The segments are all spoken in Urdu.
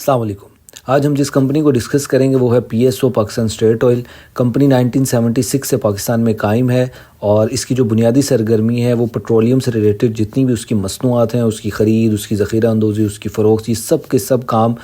السلام علیکم۔ آج ہم جس کمپنی کو ڈسکس کریں گے وہ ہے P S O Pakistan state oil. Company 1976 سے پاکستان میں قائم ہے اور اس کی جو بنیادی سرگرمی ہے وہ پیٹرولیم سے ریلیٹڈ جتنی بھی اس کی مصنوعات ہیں، اس کی خرید، اس کی ذخیرہ اندوزی، اس کی فروخت، یہ سب کے سب کام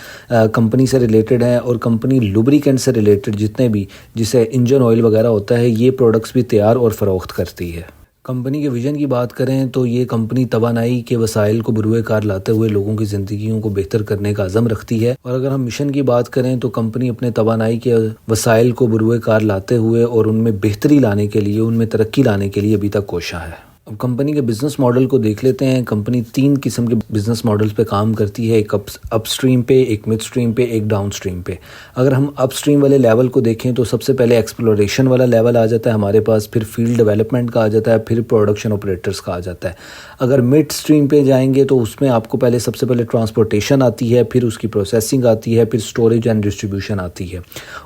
کمپنی سے ریلیٹڈ ہیں۔ اور کمپنی لوبریکنٹ سے ریلیٹڈ جتنے بھی جسے انجن آئل وغیرہ ہوتا ہے، یہ پروڈکٹس بھی تیار اور فروخت کرتی ہے۔ کمپنی کے ویژن کی بات کریں تو یہ کمپنی توانائی کے وسائل کو بروئے کار لاتے ہوئے لوگوں کی زندگیوں کو بہتر کرنے کا عزم رکھتی ہے۔ اور اگر ہم مشن کی بات کریں تو کمپنی اپنے توانائی کے وسائل کو بروئے کار لاتے ہوئے اور ان میں بہتری لانے کے لیے، ان میں ترقی لانے کے لیے ابھی تک کوشاں ہے۔ اب کمپنی کے بزنس ماڈل کو دیکھ لیتے ہیں۔ کمپنی 3 قسم کے بزنس ماڈل پہ کام کرتی ہے، ایک اپ سٹریم پہ، ایک مڈ سٹریم پہ، ایک ڈاؤن سٹریم پہ۔ اگر ہم اپ سٹریم والے لیول کو دیکھیں تو سب سے پہلے ایکسپلوریشن والا لیول آ جاتا ہے ہمارے پاس، پھر فیلڈ ڈیولپمنٹ کا آ جاتا ہے، پھر پروڈکشن آپریٹرز کا آ جاتا ہے۔ اگر مڈ سٹریم پہ جائیں گے تو اس میں آپ کو پہلے سب سے پہلے ٹرانسپورٹیشن آتی ہے، پھر اس کی پروسیسنگ آتی ہے، پھر اسٹوریج اینڈ ڈسٹریبیوشن آتی ہے۔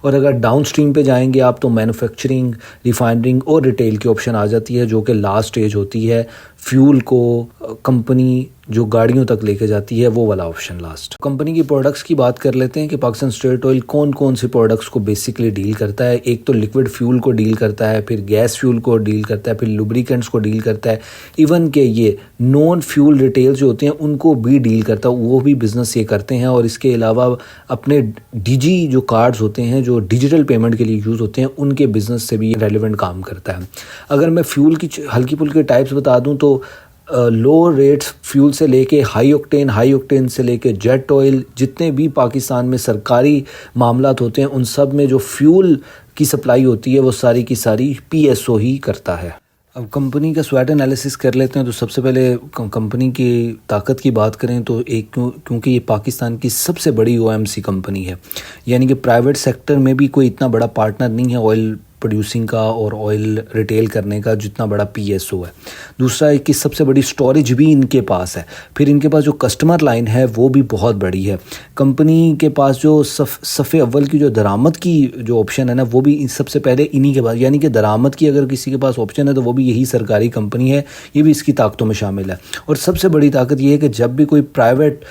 اور اگر ڈاؤن سٹریم پہ جائیں گے آپ تو مینوفیکچرنگ، ریفائنرنگ اور ریٹیل کی آپشن آ جاتی ہے، جو کہ لاسٹ سٹیج ہوتی ہے۔ فیول کو کمپنی جو گاڑیوں تک لے کے جاتی ہے وہ والا آپشن لاسٹ۔ کمپنی کی پروڈکٹس کی بات کر لیتے ہیں کہ پاکستان اسٹیٹ آئل کون کون سی پروڈکٹس کو بیسکلی ڈیل کرتا ہے۔ ایک تو لیکوڈ فیول کو ڈیل کرتا ہے، پھر گیس فیول کو ڈیل کرتا ہے، پھر لوبریکنٹس کو ڈیل کرتا ہے، ایون کہ یہ نون فیول ریٹیل جو ہوتے ہیں ان کو بھی ڈیل کرتا ہے، وہ بھی بزنس یہ کرتے ہیں۔ اور اس کے علاوہ اپنے ڈی جی جو کارڈز ہوتے ہیں جو ڈیجیٹل پیمنٹ کے لیے یوز ہوتے ہیں، ان کے بزنس سے بھی ریلیونٹ کام کرتا ہے۔ اگر میں فیول کی ہلکی پھلکی ٹائپس بتا دوں تو لو ریٹس فیول سے لے کے ہائی اوکٹین سے لے کے جیٹ آئل، جتنے بھی پاکستان میں سرکاری معاملات ہوتے ہیں ان سب میں جو فیول کی سپلائی ہوتی ہے وہ ساری کی ساری پی ایس او ہی کرتا ہے۔ اب کمپنی کا سویٹ انالیسس کر لیتے ہیں تو سب سے پہلے کمپنی کی طاقت کی بات کریں تو کیونکہ یہ پاکستان کی سب سے بڑی او ایم سی کمپنی ہے، یعنی کہ پرائیویٹ سیکٹر میں بھی کوئی اتنا بڑا پارٹنر نہیں ہے آئل پروڈیوسنگ کا اور آئل ریٹیل کرنے کا جتنا بڑا پی ایس او ہے۔ دوسرا ہے کہ سب سے بڑی سٹوریج بھی ان کے پاس ہے، پھر ان کے پاس جو کسٹمر لائن ہے وہ بھی بہت بڑی ہے۔ کمپنی کے پاس جو صفحے اول کی جو درآمد کی جو آپشن ہے نا وہ بھی سب سے پہلے انہی کے پاس، یعنی کہ درآمد کی اگر کسی کے پاس آپشن ہے تو وہ بھی یہی سرکاری کمپنی ہے، یہ بھی اس کی طاقتوں میں شامل ہے۔ اور سب سے بڑی طاقت یہ ہے کہ جب بھی کوئی پرائیویٹ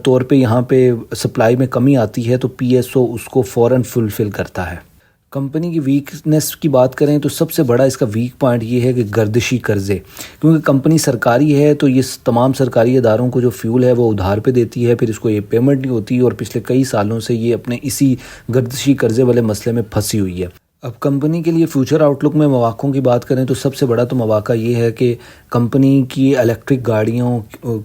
طور پہ یہاں پہ سپلائی میں کمی آتی ہے تو پی ایس او اس کو فوراً فلفل کرتا ہے۔ کمپنی کی ویکنس کی بات کریں تو سب سے بڑا اس کا ویک پوائنٹ یہ ہے کہ گردشی قرضے، کیونکہ کمپنی سرکاری ہے تو یہ تمام سرکاری اداروں کو جو فیول ہے وہ ادھار پہ دیتی ہے، پھر اس کو یہ پیمنٹ نہیں ہوتی، اور پچھلے کئی سالوں سے یہ اپنے اسی گردشی قرضے والے مسئلے میں پھنسی ہوئی ہے۔ اب کمپنی کے لیے فیوچر آؤٹ لک میں مواقعوں کی بات کریں تو سب سے بڑا تو مواقع یہ ہے کہ کمپنی کی الیکٹرک گاڑیوں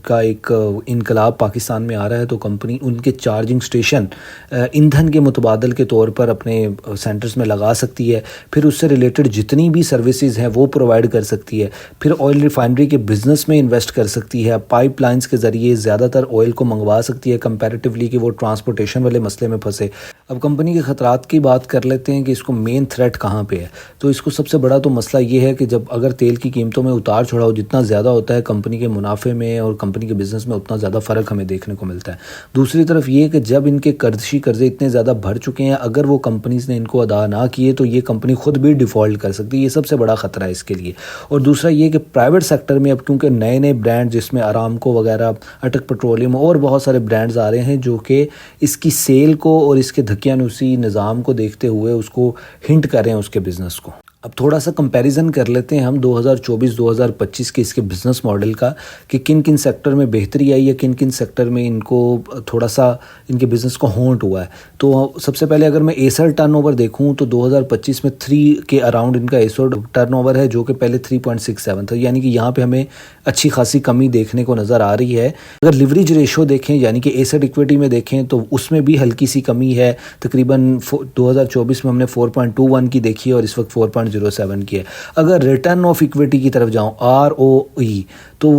کا ایک انقلاب پاکستان میں آ رہا ہے، تو کمپنی ان کے چارجنگ سٹیشن ایندھن کے متبادل کے طور پر اپنے سینٹرز میں لگا سکتی ہے، پھر اس سے ریلیٹڈ جتنی بھی سروسز ہیں وہ پرووائڈ کر سکتی ہے، پھر آئل ریفائنری کے بزنس میں انویسٹ کر سکتی ہے، پائپ لائنز کے ذریعے زیادہ تر آئل کو منگوا سکتی ہے کمپیریٹیولی کہ وہ ٹرانسپورٹیشن والے مسئلے میں پھنسے۔ اب کمپنی کے خطرات کی بات کر لیتے ہیں کہ اس کو مین تھریٹ کہاں پہ ہے، تو اس کو سب سے بڑا تو مسئلہ یہ ہے کہ جب اگر تیل کی قیمتوں میں اتار چڑھاؤ جتنا زیادہ ہوتا ہے کمپنی کے منافع میں اور کمپنی کے بزنس میں اتنا زیادہ فرق ہمیں دیکھنے کو ملتا ہے۔ دوسری طرف یہ کہ جب ان کے قرضے اتنے زیادہ بڑھ چکے ہیں، اگر وہ کمپنیز نے ان کو ادا نہ کیے تو یہ کمپنی خود بھی ڈیفالٹ کر سکتی ہے، یہ سب سے بڑا خطرہ ہے اس کے لیے۔ اور دوسرا یہ کہ پرائیویٹ سیکٹر میں اب کیونکہ نئے نئے برانڈ جس میں ارامکو وغیرہ، اٹک پیٹرولیم اور بہت سارے برانڈز آ رہے ہیں جو کہ اس کی سیل کو اور اس کے دھکیانوسی نظام کو دیکھتے ہوئے اس کو ہنٹ کر رہے ہیں اس کے بزنس کو۔ اب تھوڑا سا کمپیریزن کر لیتے ہیں ہم 2024-2025 کے اس کے بزنس ماڈل کا کہ کن کن سیکٹر میں بہتری آئی ہے، کن کن سیکٹر میں ان کو تھوڑا سا ان کے بزنس کو ہونٹ ہوا ہے۔ تو سب سے پہلے اگر میں ایسر ٹرن اوور دیکھوں تو 2025 میں 3 کے اراؤنڈ ان کا ایسر ٹرن اوور ہے، جو کہ پہلے 3.67 تھا، یعنی کہ یہاں پہ ہمیں اچھی خاصی کمی دیکھنے کو نظر آ رہی ہے۔ اگر لیوریج ریشو دیکھیں یعنی کہ ایسٹ ایکویٹی میں دیکھیں تو اس میں بھی ہلکی سی کمی ہے، تقریباً 2024 میں ہم نے 4.21 کی دیکھی ہے اور اس وقت 4.07 کی ہے۔ اگر ریٹرن آف ایکویٹی کی طرف جاؤں ROE تو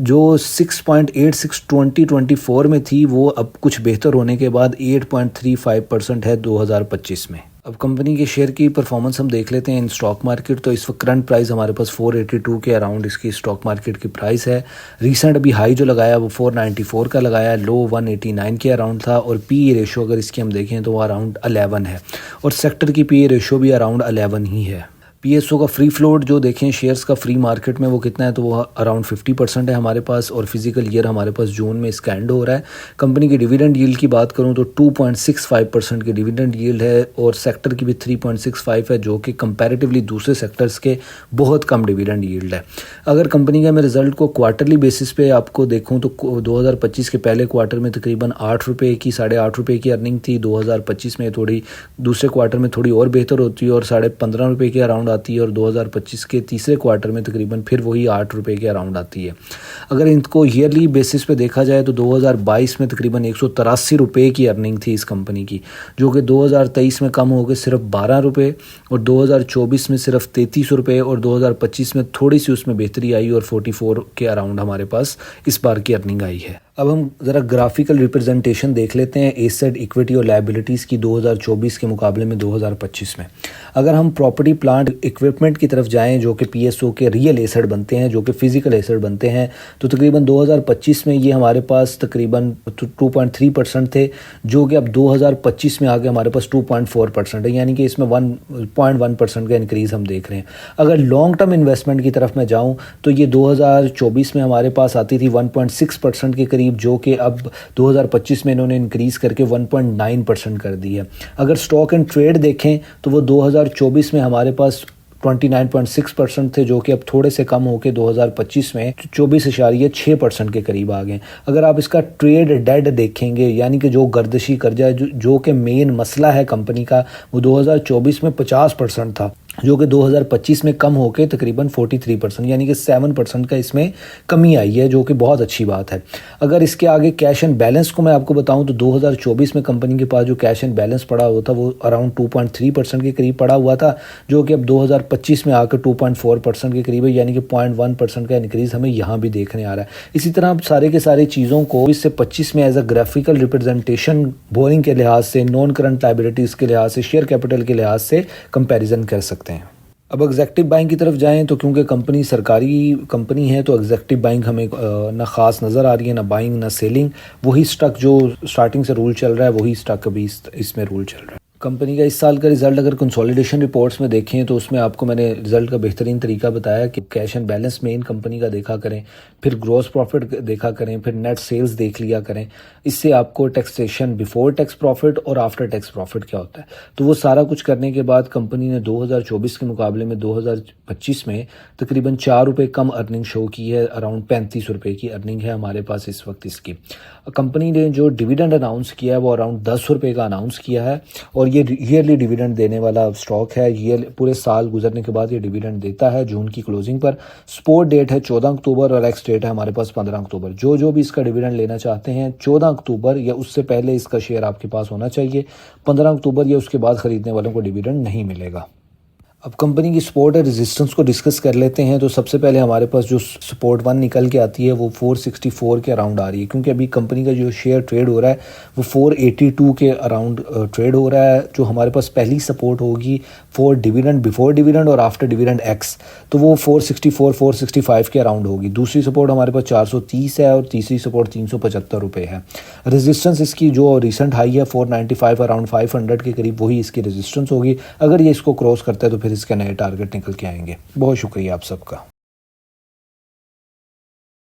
جو 6.86 2024 میں تھی وہ اب کچھ بہتر ہونے کے بعد 8.35% ہے 2025 میں۔ اب کمپنی کے شیئر کی پرفارمنس ہم دیکھ لیتے ہیں ان سٹاک مارکیٹ، تو اس وقت کرنٹ پرائز ہمارے پاس 482 کے اراؤنڈ اس کی سٹاک مارکیٹ کی پرائز ہے۔ ریسنٹ ابھی ہائی جو لگایا وہ 494 کا لگایا، لو 189 کے اراؤنڈ تھا، اور پی ای ریشو اگر اس کی ہم دیکھیں تو وہ اراؤنڈ 11 ہے، اور سیکٹر کی پی ای ریشو بھی اراؤنڈ 11 ہی ہے۔ PSO کا فری فلوٹ جو دیکھیں شیئرز کا فری مارکیٹ میں وہ کتنا ہے تو وہ اراؤنڈ 50% ہے ہمارے پاس، اور فزیکل ایئر ہمارے پاس جون میں اس کا اینڈ ہو رہا ہے۔ کمپنی کی ڈیویڈنڈ ییلڈ کی بات کروں تو 2.65% کی ڈیویڈنڈ ییلڈ ہے، اور سیکٹر کی بھی 3.65 ہے، جو کہ کمپیریٹیولی دوسرے سیکٹرز کے بہت کم ڈیویڈنڈ ییلڈ ہے۔ اگر کمپنی کا میں رزلٹ کو کوارٹرلی بیسس پہ آپ کو دیکھوں تو 2025 کے پہلے کوارٹر میں تقریباً 8 روپے کی 8.5 روپے کی ارننگ تھی، 2025 میں تھوڑی دوسرے کوارٹر میں تھوڑی اور بہتر ہوتی ہے اور 15.5 روپے کے اراؤنڈ آتی ہے، اور 2025 کے تیسرے کوارٹر میں تقریباً پھر وہی 8 روپے کے اراؤنڈ آتی ہے۔ اگر ان کو ایئرلی بیسس پہ دیکھا جائے تو 2022 میں تقریباً 183 روپے کی ارننگ تھی اس کمپنی کی، جو کہ 2023 میں کم ہو کے صرف 12 روپے، اور 2024 میں صرف 33 روپے، اور 2025 میں تھوڑی سی اس میں بہتری آئی اور 44 کے اراؤنڈ ہمارے پاس اس بار کی ارننگ آئی ہے۔ اب ہم ذرا گرافیکل ریپرزنٹیشن دیکھ لیتے ہیں ایسٹ ایکویٹی اور لائبلٹیز کی 2024 کے مقابلے میں 2025 میں۔ اگر ہم پراپرٹی پلانٹ اکوپمنٹ کی طرف جائیں جو کہ PSO کے ریئل ایسٹ بنتے ہیں، جو کہ فزیکل ایسٹ بنتے ہیں، تو تقریباً 2025 میں یہ ہمارے پاس تقریباً 2.3% تھے، جو کہ اب 2025 میں آگے ہمارے پاس 2.4% ہے، یعنی کہ اس میں 1.1% کا انکریز ہم دیکھ رہے ہیں۔ اگر لانگ ٹرم انویسٹمنٹ کی طرف میں جاؤں تو یہ 2024 میں ہمارے پاس آتی تھی 1.6% کے قریب، جو کہ اب 2025 میں انہوں نے انکریز کر کے 1.9% کر دی ہے۔ اگر سٹاک اینڈ ٹریڈ دیکھیں تو وہ 2024 میں ہمارے پاس 29.6% تھے، جو کہ اب تھوڑے سے کم ہو کے 2025 میں 24.6% کے قریب آ گئے۔ اگر آپ اس کا ٹریڈ ڈیڈ دیکھیں گے، یعنی کہ جو گردشی قرضہ ہے جو کہ مین مسئلہ ہے کمپنی کا، وہ 2024 میں 50% تھا، جو کہ 2025 میں کم ہو کے تقریباً 43%، یعنی کہ 7% کا اس میں کمی آئی ہے، جو کہ بہت اچھی بات ہے۔ اگر اس کے آگے کیش اینڈ بیلنس کو میں آپ کو بتاؤں تو 2024 میں کمپنی کے پاس جو کیش اینڈ بیلنس پڑا ہوا تھا وہ اراؤنڈ 2.3% کے قریب پڑا ہوا تھا، جو کہ اب 2025 میں آ کے 2.4% کے قریب ہے، یعنی کہ 0.1% کا انکریز ہمیں یہاں بھی دیکھنے آ رہا ہے۔ اسی طرح آپ سارے کے سارے چیزوں کو 20 سے 25 میں as a graphical representation boring کے لحاظ سے، نان کرنٹ لائبلٹیز کے لحاظ سے، شیئر کیپٹل کے لحاظ سے کمپیریزن کر سکتے ہیں۔ اب ایگزیکٹو بائنگ کی طرف جائیں تو کیونکہ کمپنی سرکاری کمپنی ہے تو ایگزیکٹو بائنگ ہمیں نہ خاص نظر آ رہی ہے، نہ بائنگ نہ سیلنگ، وہی سٹاک جو سٹارٹنگ سے رول چل رہا ہے وہی سٹاک ابھی اس میں رول چل رہا ہے۔ کمپنی کا اس سال کا رزلٹ اگر کنسولیڈیشن رپورٹس میں دیکھیں تو اس میں آپ کو میں نے رزلٹ کا بہترین طریقہ بتایا کہ کیش اینڈ بیلنس مین کمپنی کا دیکھا کریں، پھر گروس پروفٹ دیکھا کریں، پھر نیٹ سیلز دیکھ لیا کریں۔ اس سے آپ کو ٹیکسیشن بیفور ٹیکس پروفٹ اور آفٹر ٹیکس پروفٹ کیا ہوتا ہے، تو وہ سارا کچھ کرنے کے بعد کمپنی نے 2024 کے مقابلے میں 2025 میں تقریباً 4 روپے کم ارننگ شو کی ہے، اراؤنڈ 35 روپے کی ارننگ ہے ہمارے پاس اس وقت اس کی۔ کمپنی نے جو ڈیویڈنڈ اناؤنس کیا ہے وہ اراؤنڈ 10 روپے کا اناؤنس کیا ہے، اور یہ ایئرلی ڈیویڈنڈ دینے والا سٹاک ہے، یہ پورے سال گزرنے کے بعد یہ ڈیویڈنڈ دیتا ہے جون کی کلوزنگ پر۔ سپورٹ ڈیٹ ہے 14 اکتوبر اور ایکس ڈیٹ ہے ہمارے پاس 15 اکتوبر۔ جو بھی اس کا ڈیویڈنڈ لینا چاہتے ہیں 14 اکتوبر یا اس سے پہلے اس کا شیئر آپ کے پاس ہونا چاہیے، 15 اکتوبر یا اس کے بعد خریدنے والوں کو ڈیویڈنڈ نہیں ملے گا۔ اب کمپنی کی سپورٹ اور ریزسٹنس کو ڈسکس کر لیتے ہیں، تو سب سے پہلے ہمارے پاس جو سپورٹ 1 نکل کے آتی ہے وہ 464 کے اراؤنڈ آ رہی ہے، کیونکہ ابھی کمپنی کا جو شیئر ٹریڈ ہو رہا ہے وہ 482 کے اراؤنڈ ٹریڈ ہو رہا ہے۔ جو ہمارے پاس پہلی سپورٹ ہوگی فور ڈیویڈنڈ بیفور ڈیویڈنڈ اور آفٹر ڈیویڈنڈ ایکس، تو وہ 464 465 کے اراؤنڈ ہوگی۔ دوسری سپورٹ ہمارے پاس 430 ہے اور تیسری سپورٹ 375 روپے ہے۔ ریزسٹنس اس کی جو ریسنٹ ہائی ہے 495 اراؤنڈ 500 کے قریب، وہی اس کی ریزسٹنس ہوگی۔ اگر یہ اس کو کراس کرتا ہے تو پھر اس کے نئے ٹارگٹ نکل کے آئیں گے۔ بہت شکریہ آپ سب کا۔